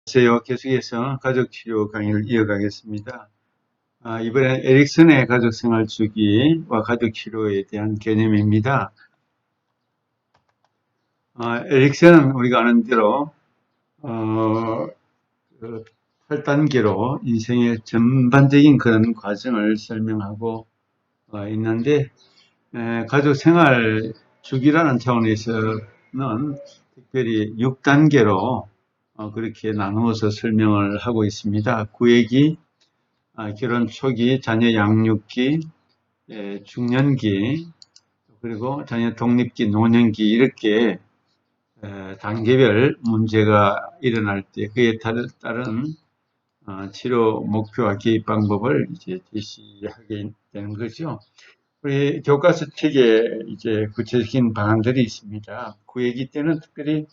안녕하세요. 계속해서 가족치료 강의를 이어가겠습니다. 이번엔 에릭슨의 가족생활주기와 가족치료에 대한 개념입니다. 에릭슨은 우리가 아는 대로 그 8단계로 인생의 전반적인 그런 과정을 설명하고 있는데, 가족생활주기라는 차원에서는 특별히 6단계로 그렇게 나누어서 설명을 하고 있습니다. 구획이 결혼 초기, 자녀 양육기, 중년기, 그리고 자녀 독립기, 노년기 이렇게 단계별 문제가 일어날 때 그에 따른 치료 목표와 개입 방법을 이제 제시하게 되는 거죠. 우리 교과서 책에 이제 구체적인 방안들이 있습니다. 그 얘기 때는 특별히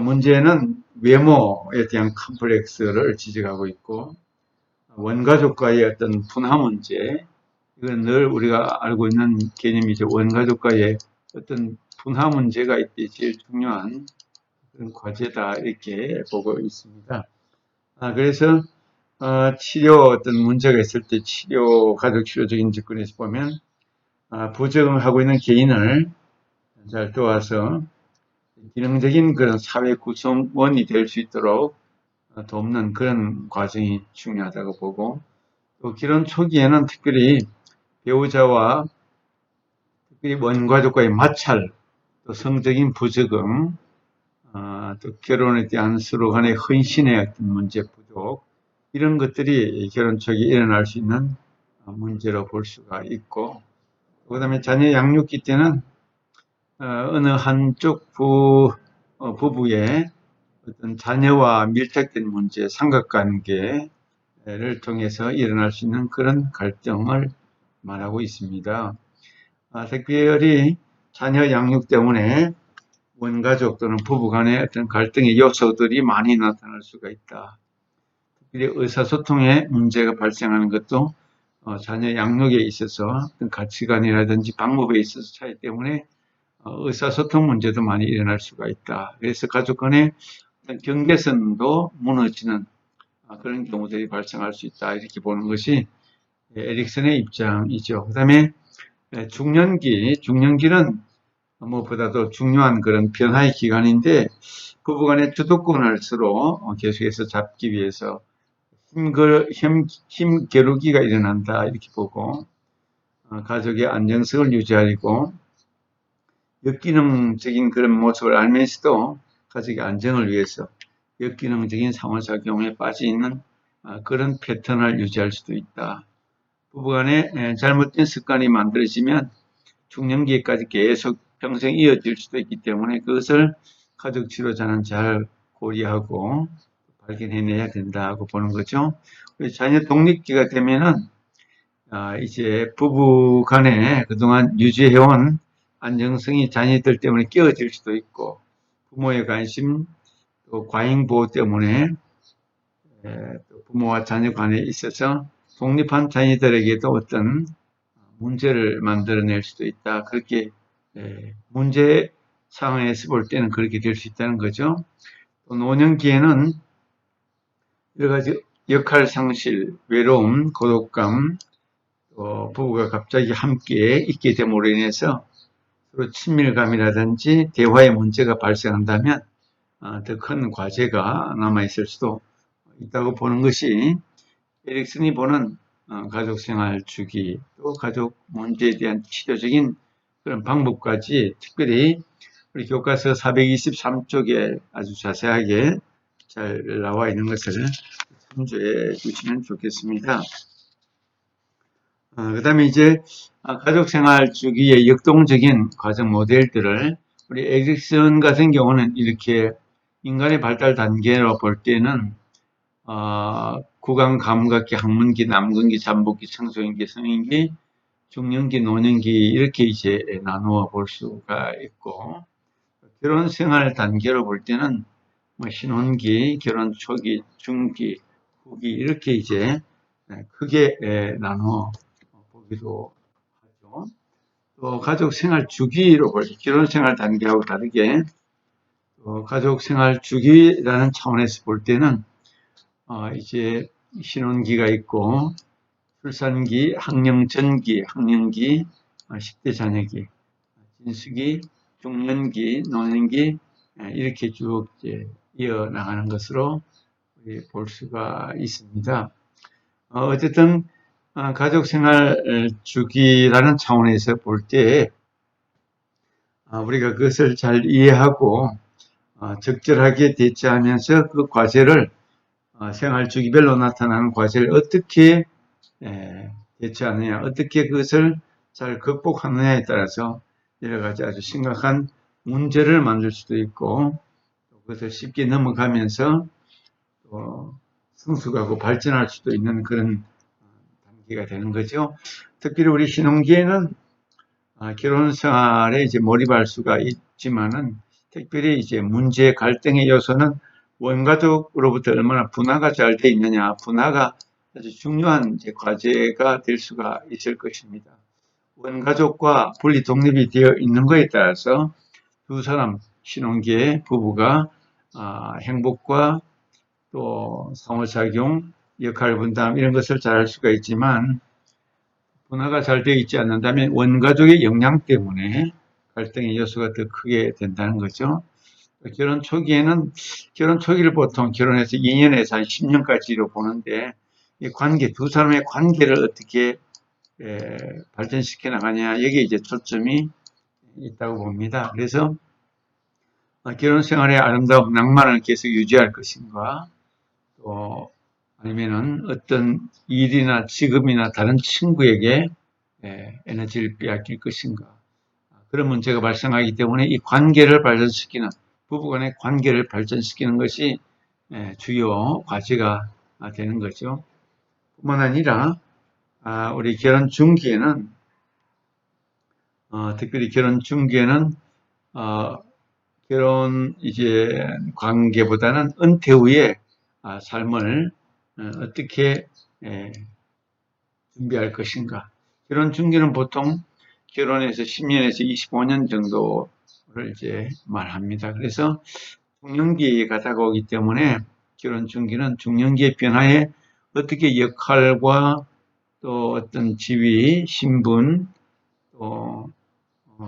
문제는 외모에 대한 컴플렉스를 지적하고 있고, 원가족과의 어떤 분화 문제, 이건 늘 우리가 알고 있는 개념이죠. 원가족과의 어떤 분화 문제가 이때 제일 중요한 그런 과제다 이렇게 보고 있습니다. 그래서 치료 어떤 문제가 있을 때 가족 치료적인 접근에서 보면 부정을 하고 있는 개인을 잘 도와서 기능적인 그런 사회 구성원이 될 수 있도록 돕는 그런 과정이 중요하다고 보고, 또 결혼 초기에는 특별히 배우자와 특별히 원가족과의 마찰, 또 성적인 부적응, 또 결혼에 대한 서로 간의 헌신의 어떤 문제 부족, 이런 것들이 결혼 초기에 일어날 수 있는 문제로 볼 수가 있고, 그 다음에 자녀 양육기 때는 어느 한쪽 부부의 어떤 자녀와 밀착된 문제, 삼각관계를 통해서 일어날 수 있는 그런 갈등을 말하고 있습니다. 특별히 자녀 양육 때문에 원가족 또는 부부 간의 어떤 갈등의 요소들이 많이 나타날 수가 있다. 특별히 의사소통에 문제가 발생하는 것도 자녀 양육에 있어서 어떤 가치관이라든지 방법에 있어서 차이 때문에 의사소통 문제도 많이 일어날 수가 있다. 그래서 가족 간의 경계선도 무너지는 그런 경우들이 발생할 수 있다. 이렇게 보는 것이 에릭슨의 입장이죠. 그 다음에 중년기는 무엇보다도 중요한 그런 변화의 기간인데, 부부간의 주도권을 서로 계속해서 잡기 위해서 힘겨루기가 일어난다 이렇게 보고, 가족의 안정성을 유지하려고 역기능적인 그런 모습을 알면서도 가족의 안정을 위해서 역기능적인 상호작용에 빠져 있는 그런 패턴을 유지할 수도 있다. 부부간에 잘못된 습관이 만들어지면 중년기까지 계속 평생 이어질 수도 있기 때문에 그것을 가족 치료자는 잘 고려하고 발견해내야 된다고 보는 거죠. 자녀 독립기가 되면은 이제 부부 간에 그동안 유지해온 안정성이 자녀들 때문에 깨어질 수도 있고, 부모의 관심, 또 과잉 보호 때문에 부모와 자녀 간에 있어서 독립한 자녀들에게도 어떤 문제를 만들어낼 수도 있다. 그렇게 문제 상황에서 볼 때는 그렇게 될 수 있다는 거죠. 또 노년기에는 여러 가지 역할 상실, 외로움, 고독감, 또 부부가 갑자기 함께 있게 됨으로 인해서 서로 친밀감이라든지 대화의 문제가 발생한다면 더 큰 과제가 남아있을 수도 있다고 보는 것이 에릭슨이 보는 가족생활 주기, 또 가족 문제에 대한 치료적인 그런 방법까지 특별히 우리 교과서 423쪽에 아주 자세하게 잘 나와 있는 것을 참조해 주시면 좋겠습니다. 그 다음에 이제 가족생활 주기의 역동적인 과정 모델들을 우리 에릭슨 같은 경우는 이렇게 인간의 발달 단계로 볼 때는 구강, 감각기, 학문기, 남근기, 잠복기, 청소년기, 성인기, 중년기, 노년기 이렇게 이제 나누어 볼 수가 있고, 결혼 생활 단계로 볼 때는 뭐 신혼기, 결혼 초기, 중기, 후기 이렇게 이제 크게 나누어 보기도 하죠. 또 가족 생활 주기로 볼 때 결혼 생활 단계하고 다르게 가족 생활 주기라는 차원에서 볼 때는 이제 신혼기가 있고 출산기, 학령전기, 학령기, 10대 자녀기, 진수기, 중년기, 노년기 이렇게 쭉 이제 이어나가는 것으로 볼 수가 있습니다. 어쨌든 가족생활 주기라는 차원에서 볼 때 우리가 그것을 잘 이해하고 적절하게 대처하면서 그 과제를 생활 주기별로 나타나는 과제를 어떻게 대처하느냐, 어떻게 그것을 잘 극복하느냐에 따라서 여러 가지 아주 심각한 문제를 만들 수도 있고 그것을 쉽게 넘어가면서 또 성숙하고 발전할 수도 있는 그런 단계가 되는 거죠. 특별히 우리 신혼기에는 결혼 생활에 이제 몰입할 수가 있지만은 특별히 이제 문제 갈등의 요소는 원가족으로부터 얼마나 분화가 잘 돼 있느냐, 분화가 아주 중요한 이제 과제가 될 수가 있을 것입니다. 원가족과 분리 독립이 되어 있는 것에 따라서 두 사람 신혼기에 부부가 행복과 또 상호작용, 역할 분담 이런 것을 잘 할 수가 있지만 분화가 잘 되어 있지 않는다면 원가족의 영향 때문에 갈등의 요소가 더 크게 된다는 거죠. 결혼 초기에는 결혼 초기를 보통 결혼해서 2년에서 한 10년까지로 보는데 이 관계, 두 사람의 관계를 어떻게 발전시켜 나가냐 여기에 이제 초점이 있다고 봅니다. 그래서 결혼 생활의 아름다움, 낭만을 계속 유지할 것인가 또 아니면은 어떤 일이나 직업이나 다른 친구에게 에너지를 빼앗길 것인가 그런 문제가 발생하기 때문에 이 관계를 발전시키는 부부간의 관계를 발전시키는 것이 주요 과제가 되는 거죠. 뿐만 아니라 우리 결혼 중기에는 특별히 결혼 중기에는 결혼 이제 관계보다는 은퇴 후에 삶을 어떻게 준비할 것인가. 결혼 중기는 보통 결혼해서 10년에서 25년 정도를 이제 말합니다. 그래서 중년기가 다가오기 때문에 결혼 중기는 중년기의 변화에 어떻게 역할과 또 어떤 지위, 신분, 또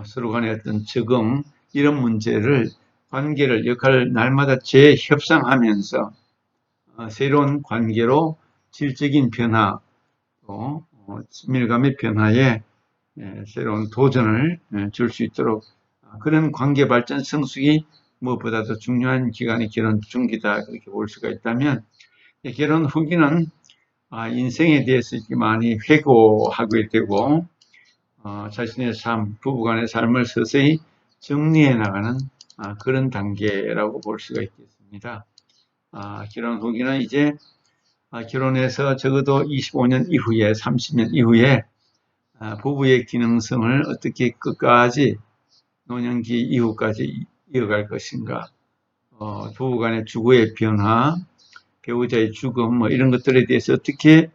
서로 간의 어떤 적응 이런 문제를 관계를 역할을 날마다 재협상하면서 새로운 관계로 질적인 변화 또 친밀감의 변화에 새로운 도전을 줄 수 있도록 그런 관계 발전 성숙이 무엇보다도 중요한 기간이 결혼 중기다 그렇게 볼 수가 있다면 결혼 후기는 인생에 대해서 이렇게 많이 회고하게 되고 자신의 삶, 부부간의 삶을 서서히 정리해 나가는 그런 단계라고 볼 수가 있겠습니다. 결혼 후기는 이제 결혼해서 적어도 25년 이후에 30년 이후에 부부의 기능성을 어떻게 끝까지 노년기 이후까지 이어갈 것인가 부부 간의 주거의 변화 배우자의 죽음 뭐 이런 것들에 대해서 어떻게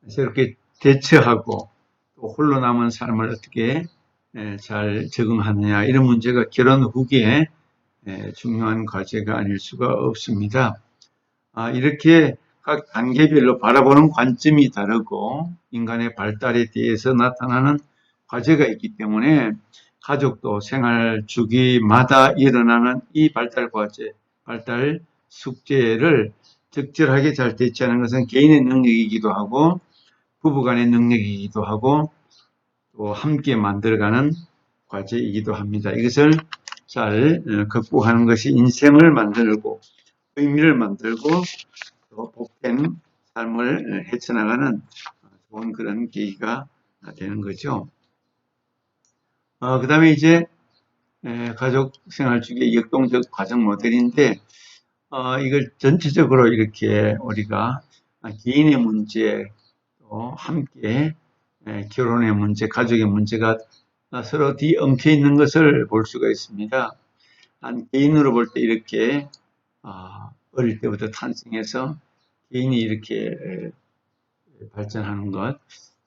새롭게 대처하고 또 홀로 남은 삶을 어떻게 잘 적응하느냐 이런 문제가 결혼 후기에 중요한 과제가 아닐 수가 없습니다. 이렇게 각 단계별로 바라보는 관점이 다르고 인간의 발달에 대해서 나타나는 과제가 있기 때문에 가족도 생활 주기마다 일어나는 이 발달 과제, 발달 숙제를 적절하게 잘 대처하는 것은 개인의 능력이기도 하고 부부간의 능력이기도 하고 또 함께 만들어가는 과제이기도 합니다. 이것을 잘 극복하는 것이 인생을 만들고 의미를 만들고 또 복된 삶을 헤쳐나가는 좋은 그런 계기가 되는 거죠. 그 다음에 이제 가족 생활 중에 역동적 가정 모델인데 이걸 전체적으로 이렇게 우리가 개인의 문제 또 함께 결혼의 문제, 가족의 문제가 서로 뒤엉켜 있는 것을 볼 수가 있습니다. 한 개인으로 볼 때 이렇게 어릴 때부터 탄생해서 개인이 이렇게 발전하는 것,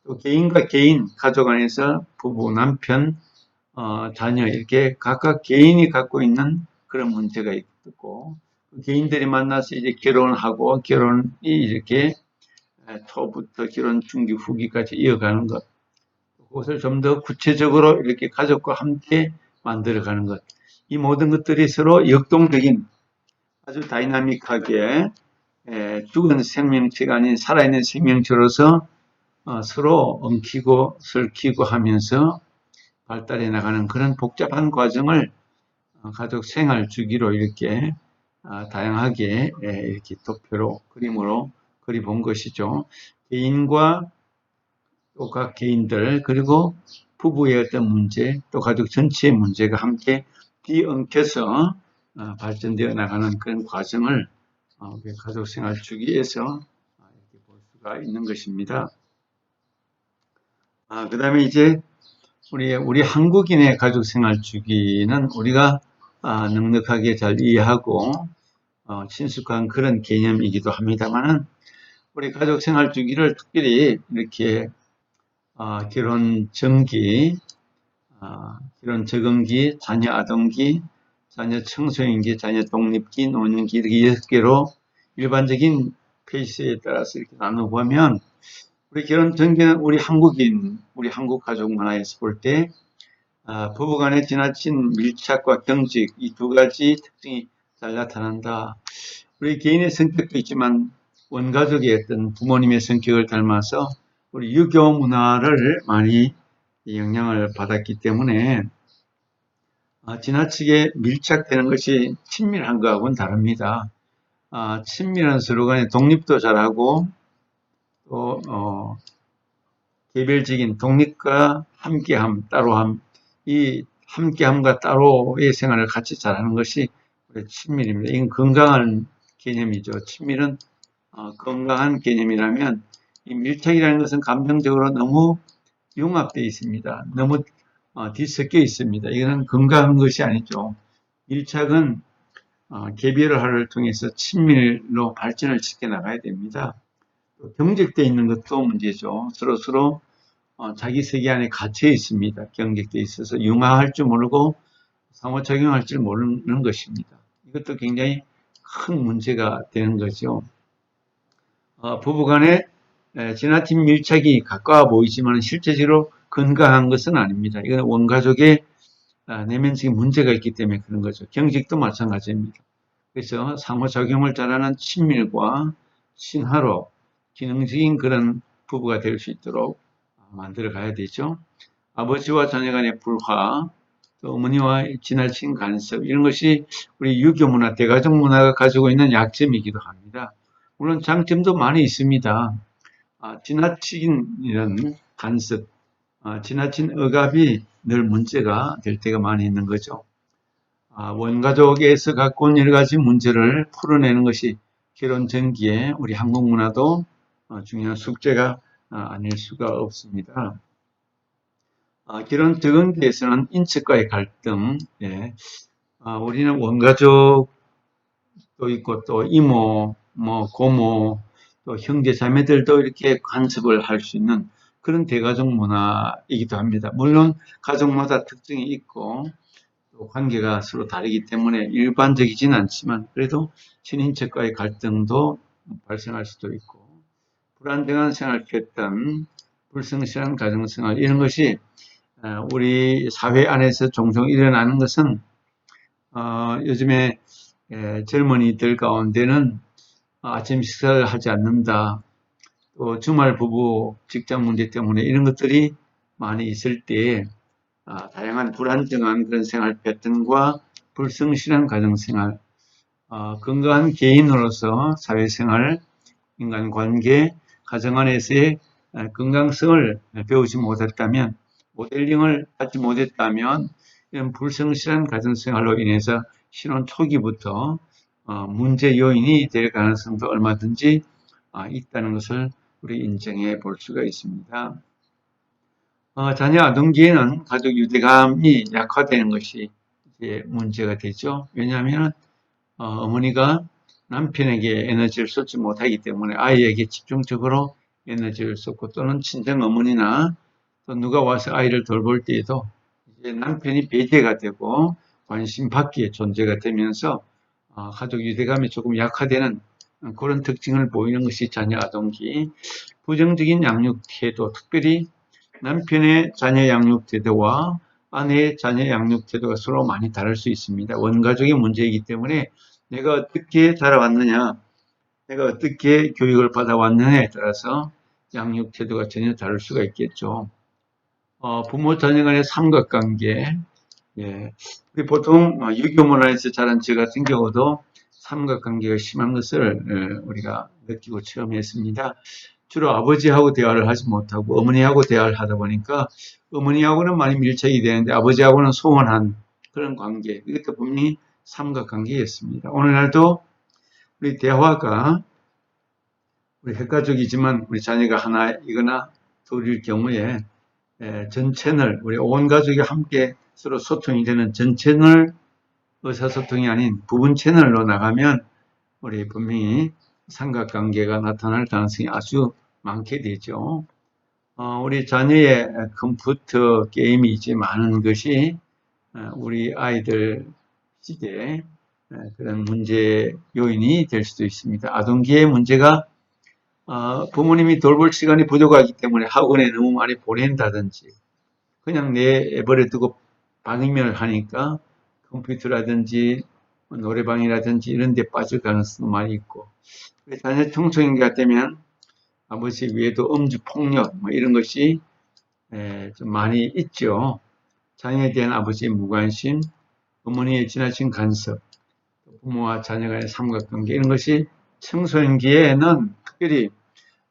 또 개인과 개인, 가족 안에서 부부, 남편, 자녀 이렇게 각각 개인이 갖고 있는 그런 문제가 있고, 개인들이 만나서 이제 결혼하고, 결혼이 이렇게 초부터 결혼 중기 후기까지 이어가는 것, 그것을 좀 더 구체적으로 이렇게 가족과 함께 만들어가는 것, 이 모든 것들이 서로 역동적인 아주 다이나믹하게 죽은 생명체가 아닌 살아있는 생명체로서 서로 엉키고 설키고 하면서 발달해 나가는 그런 복잡한 과정을 가족 생활 주기로 이렇게 다양하게 이렇게 도표로 그림으로 그려본 것이죠. 개인과 또 각 개인들 그리고 부부의 어떤 문제 또 가족 전체의 문제가 함께 뒤엉켜서 발전되어 나가는 그런 과정을 가족 생활 주기에서 이렇게 볼 수가 있는 것입니다. 그 다음에 이제 우리 한국인의 가족 생활 주기는 우리가 넉넉하게 잘 이해하고 친숙한 그런 개념이기도 합니다만은 우리 가족 생활 주기를 특별히 이렇게 결혼 전기, 결혼 적응기, 자녀 아동기, 자녀 청소년기, 자녀 독립기, 노년기 이렇게 6개로 일반적인 페이스에 따라서 이렇게 나눠보면 우리 결혼 전기는 우리 한국인, 우리 한국 가족 문화에서 볼 때 부부간의 지나친 밀착과 경직 이 두 가지 특징이 잘 나타난다. 우리 개인의 성격도 있지만 원가족의 어떤 부모님의 성격을 닮아서 우리 유교 문화를 많이 영향을 받았기 때문에 지나치게 밀착되는 것이 친밀한 것하고는 다릅니다. 친밀한 서로 간에 독립도 잘하고 또 개별적인 독립과 함께함, 따로함, 이 함께함과 따로의 생활을 같이 잘하는 것이 친밀입니다. 이건 건강한 개념이죠. 친밀은 건강한 개념이라면 이 밀착이라는 것은 감정적으로 너무 융합되어 있습니다. 너무 뒤섞여 있습니다. 이거는 건강한 것이 아니죠. 밀착은 개별화를 통해서 친밀로 발전을 시켜 나가야 됩니다. 경직되어 있는 것도 문제죠. 서로 자기 세계 안에 갇혀 있습니다. 경직되어 있어서 융화할 줄 모르고 상호작용할 줄 모르는 것입니다. 이것도 굉장히 큰 문제가 되는 거죠. 부부간에 지나친 밀착이 가까워 보이지만 실제적으로 건강한 것은 아닙니다. 이건 원가족의 내면적인 문제가 있기 때문에 그런 거죠. 경직도 마찬가지입니다. 그래서 상호작용을 잘하는 친밀과 친화로 기능적인 그런 부부가 될 수 있도록 만들어 가야 되죠. 아버지와 자녀 간의 불화, 또 어머니와 지나친 간섭, 이런 것이 우리 유교 문화, 대가족 문화가 가지고 있는 약점이기도 합니다. 물론 장점도 많이 있습니다. 지나친 이런 간섭, 지나친 억압이 늘 문제가 될 때가 많이 있는 거죠. 원가족에서 갖고 온 여러 가지 문제를 풀어내는 것이 결혼 전기에 우리 한국 문화도 중요한 숙제가 아닐 수가 없습니다. 결혼 적응기에서는 인척과의 갈등, 우리는 원가족도 있고 또 이모, 고모, 또 형제 자매들도 이렇게 간섭을 할 수 있는 그런 대가족 문화이기도 합니다. 물론 가족마다 특징이 있고 또 관계가 서로 다르기 때문에 일반적이진 않지만 그래도 친인척과의 갈등도 발생할 수도 있고 불안정한 생활 패턴, 불성실한 가정생활 이런 것이 우리 사회 안에서 종종 일어나는 것은 요즘에 젊은이들 가운데는 아침 식사를 하지 않는다. 또 주말 부부 직장 문제 때문에 이런 것들이 많이 있을 때 다양한 불안정한 그런 생활 패턴과 불성실한 가정생활, 건강한 개인으로서 사회생활, 인간관계, 가정 안에서의 건강성을 배우지 못했다면, 모델링을 받지 못했다면 이런 불성실한 가정생활로 인해서 신혼 초기부터 문제 요인이 될 가능성도 얼마든지 있다는 것을 우리 인정해 볼 수가 있습니다. 자녀 아동기에는 가족 유대감이 약화되는 것이 이제 문제가 되죠. 왜냐하면 어머니가 남편에게 에너지를 쏟지 못하기 때문에 아이에게 집중적으로 에너지를 쏟고 또는 친정 어머니나 또 누가 와서 아이를 돌볼 때에도 이제 남편이 배제가 되고 관심 받기의 존재가 되면서 가족 유대감이 조금 약화되는 그런 특징을 보이는 것이 자녀 아동기. 부정적인 양육 태도, 특별히 남편의 자녀 양육 태도와 아내의 자녀 양육 태도가 서로 많이 다를 수 있습니다. 원가족의 문제이기 때문에 내가 어떻게 자라왔느냐, 내가 어떻게 교육을 받아왔느냐에 따라서 양육 태도가 전혀 다를 수가 있겠죠. 부모 자녀 간의 삼각관계, 예. 우리 보통 유교 문화에서 자란 저 같은 경우도 삼각관계가 심한 것을 우리가 느끼고 처음 했습니다. 주로 아버지하고 대화를 하지 못하고 어머니하고 대화를 하다 보니까 어머니하고는 많이 밀착이 되는데 아버지하고는 소원한 그런 관계, 이것도 분명히 삼각관계였습니다. 오늘날도 우리 대화가 우리 핵가족이지만 우리 자녀가 하나이거나 둘일 경우에 전 채널, 우리 온 가족이 함께 서로 소통이 되는 전 채널 의사소통이 아닌 부분 채널로 나가면 우리 분명히 삼각관계가 나타날 가능성이 아주 많게 되죠. 우리 자녀의 컴퓨터 게임이 이제 많은 것이 우리 아이들 시대에 그런 문제 요인이 될 수도 있습니다. 아동기의 문제가 부모님이 돌볼 시간이 부족하기 때문에 학원에 너무 많이 보낸다든지 그냥 내버려 두고 방임을 하니까 컴퓨터라든지 노래방이라든지 이런 데 빠질 가능성도 많이 있고 자녀 청소년기가 되면 아버지 외에도 음주 폭력 이런 것이 좀 많이 있죠. 자녀에 대한 아버지의 무관심, 어머니의 지나친 간섭, 부모와 자녀 간의 삼각관계 이런 것이 청소년기에는 특별히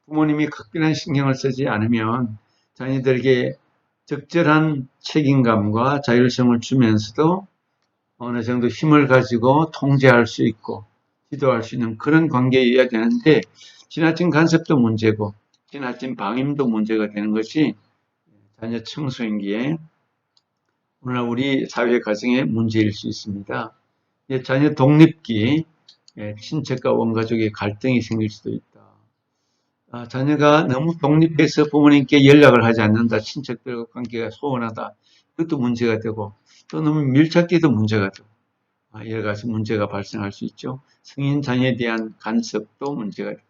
부모님이 각별한 신경을 쓰지 않으면 자녀들에게 적절한 책임감과 자율성을 주면서도 어느 정도 힘을 가지고 통제할 수 있고 지도할 수 있는 그런 관계여야 되는데 지나친 간섭도 문제고 지나친 방임도 문제가 되는 것이 자녀 청소년기에 오늘날 우리 사회 가정의 문제일 수 있습니다. 자녀 독립기, 친척과 원가족의 갈등이 생길 수도 있다. 자녀가 너무 독립해서 부모님께 연락을 하지 않는다. 친척들과 관계가 소원하다. 이것도 문제가 되고 또 너무 밀착기도 문제가 되고 여러 가지 문제가 발생할 수 있죠. 성인 자녀에 대한 간섭도 문제가 되고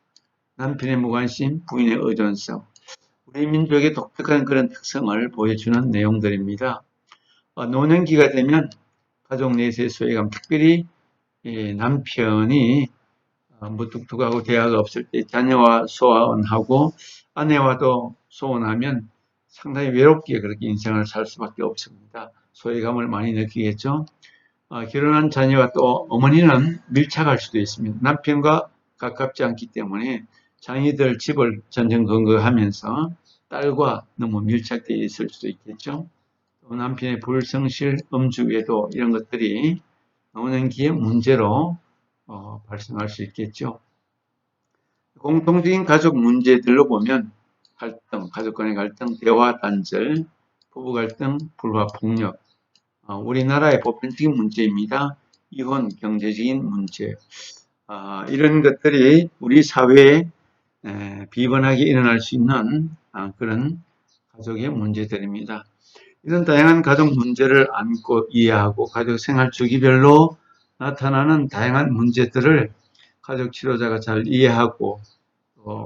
남편의 무관심, 부인의 의존성 우리 민족의 독특한 그런 특성을 보여주는 내용들입니다. 노년기가 되면 가족 내에서의 소외감, 특별히 남편이 무뚝뚝하고 대화가 없을 때 자녀와 소원하고 아내와도 소원하면 상당히 외롭게 그렇게 인생을 살 수밖에 없습니다. 소외감을 많이 느끼겠죠. 결혼한 자녀와 또 어머니는 밀착할 수도 있습니다. 남편과 가깝지 않기 때문에 자녀들 집을 전전긍긍하면서 딸과 너무 밀착되어 있을 수도 있겠죠. 또 남편의 불성실, 음주, 외도 이런 것들이 노년기의 문제로 발생할 수 있겠죠. 공통적인 가족 문제들로 보면 갈등, 가족 간의 갈등, 대화 단절, 부부 갈등, 불화, 폭력, 우리나라의 보편적인 문제입니다. 이혼, 경제적인 문제, 이런 것들이 우리 사회에 비번하게 일어날 수 있는 그런 가족의 문제들입니다. 이런 다양한 가족 문제를 안고 이해하고 가족 생활 주기별로 나타나는 다양한 문제들을 가족 치료자가 잘 이해하고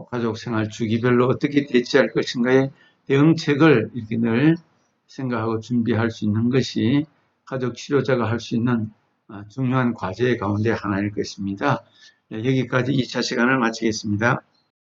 가족 생활 주기별로 어떻게 대처할 것인가의 대응책을 이렇게 늘 생각하고 준비할 수 있는 것이 가족 치료자가 할 수 있는 중요한 과제 가운데 하나일 것입니다. 여기까지 2차 시간을 마치겠습니다.